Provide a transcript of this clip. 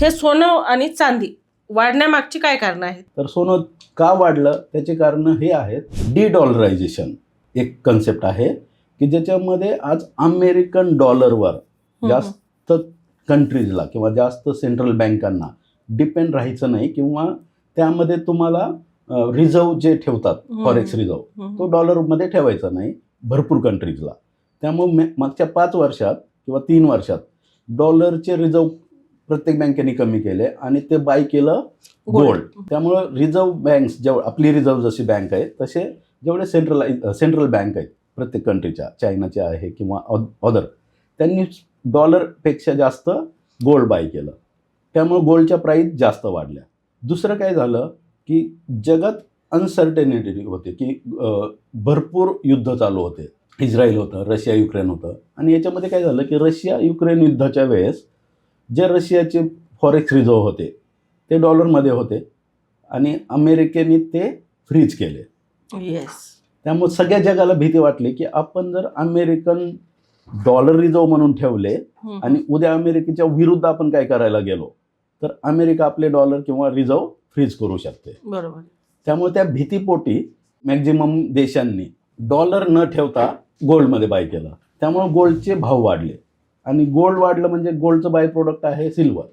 हे सोनं आणि चांदी वाढण्यामागची काय कारणं आहेत? तर सोनं का वाढलं त्याचे कारण हे आहेत. डॉलरायझेशन एक कन्सेप्ट आहे की ज्याच्यामध्ये आज अमेरिकन डॉलरवर जास्त कंट्रीजला किंवा जास्त सेंट्रल बँकांना डिपेंड राहायचं नाही, किंवा त्यामध्ये तुम्हाला रिझर्व जे ठेवतात फॉरेक्स रिझर्व तो डॉलरमध्ये ठेवायचा नाही भरपूर कंट्रीजला. त्यामुळे मागच्या 5 वर्षात किंवा 3 वर्षात डॉलरचे रिझर्व प्रत्येक बँकेने कमी केले आणि ते बाय केलं गोल्ड. त्यामुळं रिझर्व बँक्स जेवढं आपली रिझर्व जशी बँक आहे तसे जेवढे सेंट्रल बँक आहेत प्रत्येक कंट्रीच्या, चायनाच्या आहे किंवा अदर, त्यांनी डॉलरपेक्षा जास्त गोल्ड बाय केलं. त्यामुळे गोल्डच्या प्राईस जास्त वाढल्या. दुसरं काय झालं की जगात अनसर्टेनिटी होते की भरपूर युद्ध चालू होते. इस्रायल होतं, रशिया युक्रेन होतं, आणि याच्यामध्ये काय झालं की रशिया युक्रेन युद्धाच्या वेळेस जे रशियाचे फॉरेक्स रिझर्व होते ते डॉलरमध्ये होते आणि अमेरिकेने ते फ्रीज केले. त्यामुळे सगळ्या जगाला भीती वाटली की आपण जर अमेरिकन डॉलर रिझर्व म्हणून ठेवले आणि उद्या अमेरिकेच्या विरुद्ध आपण काय करायला गेलो तर अमेरिका आपले डॉलर किंवा रिझर्व फ्रीज करू शकते. बरोबर. त्यामुळे त्या भीतीपोटी मॅक्झिमम देशांनी डॉलर न ठेवता गोल्डमध्ये बाय केलं. त्यामुळे गोल्डचे भाव वाढले, आणि गोल्ड वाढलं म्हणजे गोल्डचं बाय प्रोडक्ट आहे सिल्वर.